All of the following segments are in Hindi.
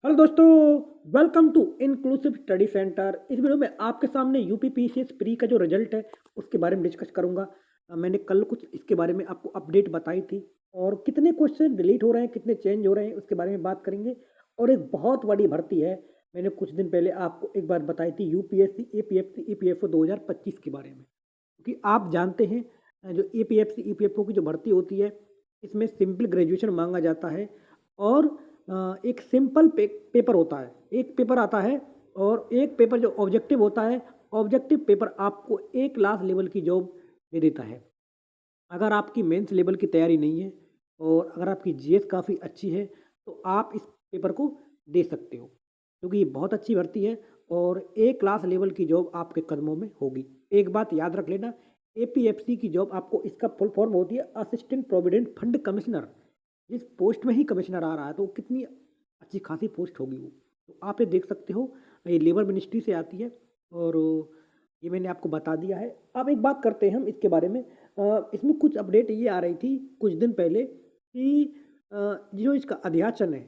हेलो दोस्तों, welcome to inclusive study centre. इस वीडियो में आपके सामने यूपीपीसीएस प्री का जो रिजल्ट है उसके बारे में डिस्कस करूंगा। मैंने कल कुछ इसके बारे में आपको अपडेट बताई थी और कितने क्वेश्चन डिलीट हो रहे हैं, कितने चेंज हो रहे हैं उसके बारे में बात करेंगे। और एक बहुत बड़ी भर्ती है, मैंने कुछ दिन पहले आपको एक बात बताई थी, यूपीएससी एपीएफसी ईपीएफओ 2025 के बारे में। क्योंकि आप जानते हैं जो एपीएफसी ईपीएफओ की जो भर्ती होती है इसमें सिंपल ग्रेजुएशन मांगा जाता है और एक सिंपल पेपर होता है, एक पेपर आता है और एक पेपर जो ऑब्जेक्टिव होता है, ऑब्जेक्टिव पेपर आपको एक लाख लेवल की जॉब दे देता है। अगर आपकी मेंस लेवल की तैयारी नहीं है और अगर आपकी जीएस काफ़ी अच्छी है तो आप इस पेपर को दे सकते हो, क्योंकि ये बहुत अच्छी भर्ती है और एक क्लास लेवल की जॉब आपके कदमों में होगी। एक बात याद रख लेना, एपीएफसी की जॉब आपको, इसका फुल फॉर्म होती है असिस्टेंट प्रोविडेंट फंड कमिश्नर। जिस पोस्ट में ही कमिश्नर आ रहा है तो कितनी अच्छी खासी पोस्ट होगी वो। तो आप ये देख सकते हो, ये लेबर मिनिस्ट्री से आती है और ये मैंने आपको बता दिया है। अब एक बात करते हैं हम इसके बारे में। इसमें कुछ अपडेट ये आ रही थी कुछ दिन पहले कि जो इसका अध्याचन है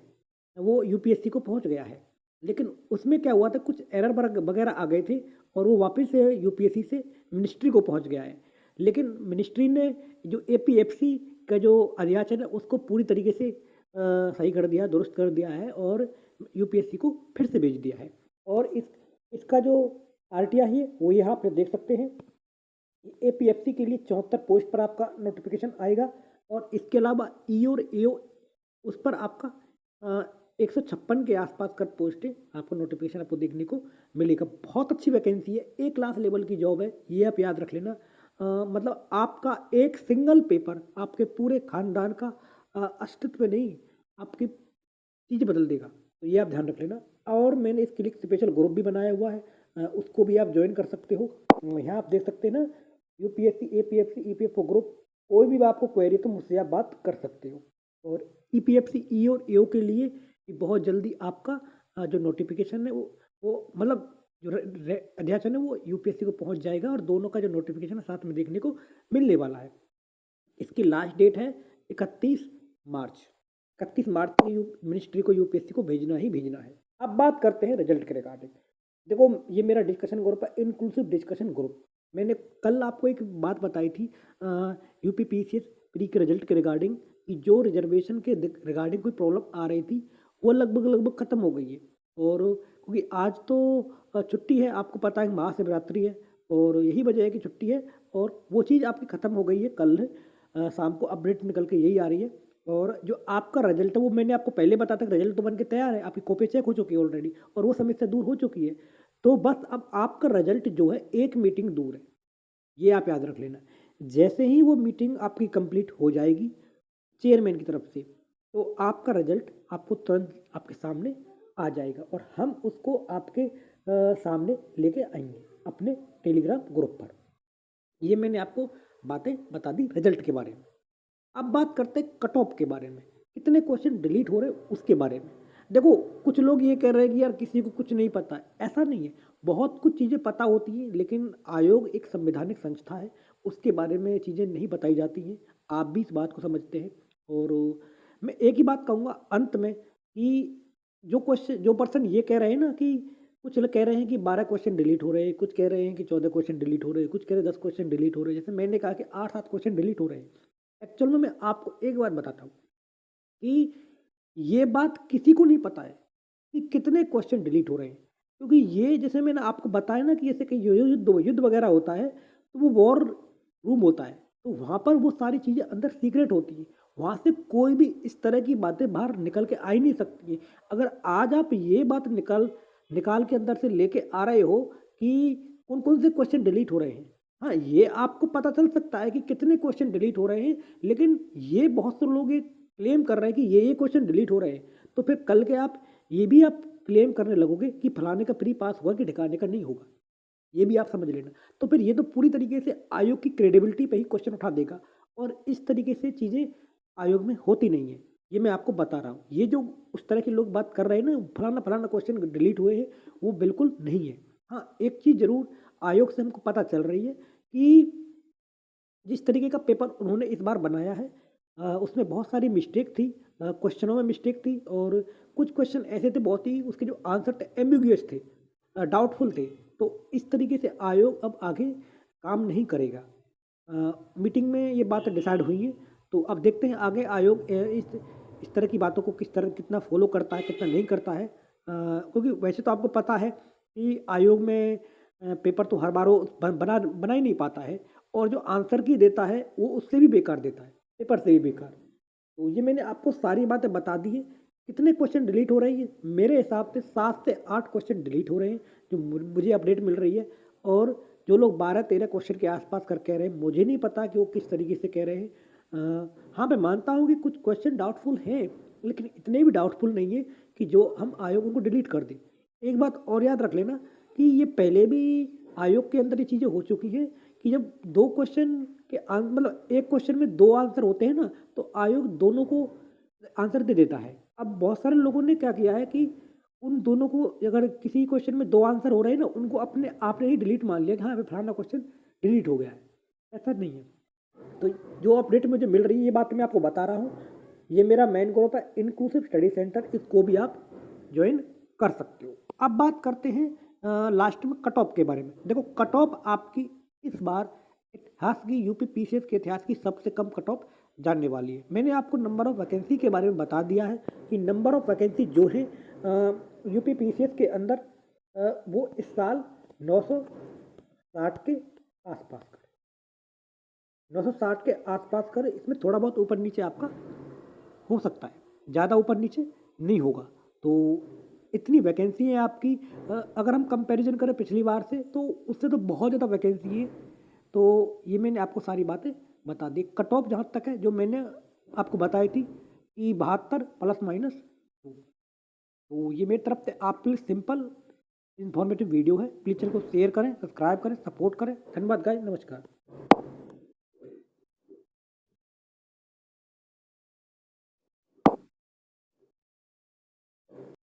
वो यूपीएससी को पहुंच गया है, लेकिन उसमें क्या हुआ था, कुछ एरर वगैरह आ गए थे और वो वापस यूपीएससी से मिनिस्ट्री को पहुंच गया है। लेकिन मिनिस्ट्री ने जो एपीएफसी का जो अध्याचन है उसको पूरी तरीके से सही कर दिया, दुरुस्त कर दिया है और यूपीएससी को फिर से भेज दिया है। और इसका जो आरटीआई है वो यहाँ पे देख सकते हैं। एपीएफसी के लिए 74 पोस्ट पर आपका नोटिफिकेशन आएगा और इसके अलावा ई और एओ उस पर आपका 156 के आसपास का पोस्ट है, आपको नोटिफिकेशन आपको देखने को मिलेगा। बहुत अच्छी वैकेंसी है, एक लाख लेवल की जॉब है, ये आप याद रख लेना। मतलब आपका एक सिंगल पेपर आपके पूरे खानदान का अस्तित्व नहीं, आपकी चीज़ बदल देगा, तो ये आप ध्यान रख लेना। और मैंने इसके लिए स्पेशल ग्रुप भी बनाया हुआ है, उसको भी आप ज्वाइन कर सकते हो। यहाँ आप देख सकते हैं ना, यूपीएससी एपीएफसी ईपीएफओ ग्रुप, कोई भी आपको क्वेरी तो मुझसे आप बात कर सकते हो। और ईपीएफसी ई और एओ के लिए बहुत जल्दी आपका जो नोटिफिकेशन है वो मतलब जो अध्याचन है वो यूपीएससी को पहुंच जाएगा और दोनों का जो नोटिफिकेशन है साथ में देखने को मिलने वाला है। इसकी लास्ट डेट है 31 मार्च। 31 मार्च तक मिनिस्ट्री को यूपीएससी को भेजना ही भेजना है। अब बात करते हैं रिजल्ट के रिगार्डिंग। देखो, ये मेरा डिस्कशन ग्रुप है, इंक्लूसिव डिस्कशन ग्रुप। मैंने कल आपको एक बात बताई थी यूपी पीसीएस प्री के रिजल्ट के रिगार्डिंग, कि जो रिजर्वेशन के रिगार्डिंग कोई प्रॉब्लम आ रही थी वो लगभग लगभग ख़त्म हो गई है। और क्योंकि आज तो छुट्टी है, आपको पता है महाशिवरात्रि है और यही वजह है कि छुट्टी है, और वो चीज़ आपकी ख़त्म हो गई है। कल शाम को अपडेट निकल के यही आ रही है। और जो आपका रिजल्ट है वो मैंने आपको पहले बताया था, रिजल्ट तो बन के तैयार है, आपकी कॉपी चेक हो चुकी है ऑलरेडी और वो समय से दूर हो चुकी है। तो बस अब आपका रिजल्ट जो है एक मीटिंग दूर है, ये आप याद रख लेना। जैसे ही वो मीटिंग आपकी कंप्लीट हो जाएगी चेयरमैन की तरफ से, तो आपका रिजल्ट आपको तुरंत आपके सामने आ जाएगा और हम उसको आपके सामने लेके आएंगे अपने टेलीग्राम ग्रुप पर। ये मैंने आपको बातें बता दी रिजल्ट के बारे में। अब बात करते हैं कट ऑफ के बारे में, कितने क्वेश्चन डिलीट हो रहे हैं उसके बारे में। देखो, कुछ लोग ये कह रहे हैं कि यार किसी को कुछ नहीं पता है, ऐसा नहीं है। बहुत कुछ चीज़ें पता होती हैं, लेकिन आयोग एक संवैधानिक संस्था है, उसके बारे में चीज़ें नहीं बताई जाती हैं। आप भी इस बात को समझते हैं। और मैं एक ही बात कहूँगा अंत में, कि जो पर्सन ये कह रहे हैं ना, कि कुछ लोग कह रहे हैं कि 12 क्वेश्चन डिलीट हो रहे हैं, कुछ कह रहे हैं कि 14 क्वेश्चन डिलीट हो रहे हैं, कुछ कह रहे हैं 10 क्वेश्चन डिलीट हो रहे हैं, जैसे मैंने कहा कि 8-7 क्वेश्चन डिलीट हो रहे हैं। एक्चुअल में मैं आपको एक बात बताता हूँ कि ये बात किसी को नहीं पता है कि कितने क्वेश्चन डिलीट हो रहे हैं। क्योंकि ये, जैसे मैंने आपको बताया ना, कि जैसे कि युद्ध वगैरह होता है तो वो वॉर रूम होता है, तो वहाँ पर वो सारी चीज़ें अंदर सीक्रेट होती हैं। वहाँ से कोई भी इस तरह की बातें बाहर निकल के आ ही नहीं सकती है। अगर आज आप ये बात निकाल निकाल के अंदर से लेके आ रहे हो कि कौन कौन से क्वेश्चन डिलीट हो रहे हैं, हाँ, ये आपको पता चल सकता है कि कितने क्वेश्चन डिलीट हो रहे हैं, लेकिन ये बहुत से लोग ये क्लेम कर रहे हैं कि ये क्वेश्चन डिलीट हो रहे हैं, तो फिर कल के ये भी आप क्लेम करने लगोगे कि फलाने का प्री पास हुआ कि ढिकाने का नहीं होगा, ये भी आप समझ लेना। तो फिर ये तो पूरी तरीके से आयोग की क्रेडिबिलिटी पे ही क्वेश्चन उठा देगा, और इस तरीके से चीज़ें आयोग में होती नहीं है, ये मैं आपको बता रहा हूँ। ये जो उस तरह के लोग बात कर रहे हैं ना, फलाना फलाना क्वेश्चन डिलीट हुए हैं, वो बिल्कुल नहीं है। हाँ, एक चीज़ जरूर आयोग से हमको पता चल रही है कि जिस तरीके का पेपर उन्होंने इस बार बनाया है उसमें बहुत सारी मिस्टेक थी, क्वेश्चनों में मिस्टेक थी और कुछ क्वेश्चन ऐसे थे बहुत ही उसके जो आंसर थे एम्बिगुअस थे, डाउटफुल थे। तो इस तरीके से आयोग अब आगे काम नहीं करेगा। मीटिंग में ये बात डिसाइड हुई है, तो अब देखते हैं आगे आयोग इस तरह की बातों को किस तरह कितना फॉलो करता है, कितना नहीं करता है। क्योंकि वैसे तो आपको पता है कि आयोग में पेपर तो हर बार वो बना ही नहीं पाता है, और जो आंसर की देता है वो उससे भी बेकार देता है, पेपर से भी बेकार। तो ये मैंने आपको सारी बातें बता दी है। कितने क्वेश्चन डिलीट हो रहे हैं? मेरे हिसाब से 7 से 8 क्वेश्चन डिलीट हो रहे हैं, जो मुझे अपडेट मिल रही है। और जो लोग 12-13 क्वेश्चन के आसपास कर कह रहे हैं, मुझे नहीं पता कि वो किस तरीके से कह रहे हैं। हाँ, मैं मानता हूँ कि कुछ क्वेश्चन डाउटफुल हैं, लेकिन इतने भी डाउटफुल नहीं है कि जो हम आयोग उनको डिलीट कर दें। एक बात और याद रख लेना कि ये पहले भी आयोग के अंदर ये चीज़ें हो चुकी हैं कि जब 2 क्वेश्चन के मतलब एक क्वेश्चन में 2 आंसर होते हैं ना, तो आयोग दोनों को आंसर दे देता है। अब बहुत सारे लोगों ने क्या किया है कि उन दोनों को, अगर किसी क्वेश्चन में 2 आंसर हो रहे हैं ना, उनको अपने आपने ही डिलीट मान लिया कि हाँ, फलाना क्वेश्चन डिलीट हो गया है। ऐसा नहीं है। तो जो अपडेट मुझे मिल रही है, ये बात मैं आपको बता रहा हूँ। ये मेरा मेन ग्रुप है इंक्लूसिव स्टडी सेंटर, इसको भी आप ज्वाइन कर सकते हो। अब बात करते हैं लास्ट में कट ऑफ के बारे में। देखो, कट ऑफ आपकी इस बार इतिहास की यूपी पीसीएस के इतिहास की सबसे कम कट ऑफ जानने वाली है। मैंने आपको नंबर ऑफ वैकेंसी के बारे में बता दिया है कि नंबर ऑफ वैकेंसी जो है यूपी पीसीएस के अंदर वो इस साल 960 के आसपास करे, 960 के आसपास करे। इसमें थोड़ा बहुत ऊपर नीचे आपका हो सकता है, ज़्यादा ऊपर नीचे नहीं होगा। तो इतनी वैकेंसी है आपकी। अगर हम कंपैरिजन करें पिछली बार से, तो उससे तो बहुत ज़्यादा वैकेंसी है। तो ये मैंने आपको सारी बातें बता दी। कट ऑफ जहाँ तक है जो मैंने आपको बताई थी कि 72 ±2। तो ये मेरी तरफ से आपके लिए सिंपल इन्फॉर्मेटिव वीडियो है। प्लीज़ चैनल को शेयर करें, सब्सक्राइब करें, सपोर्ट करें। धन्यवाद गाइस, नमस्कार।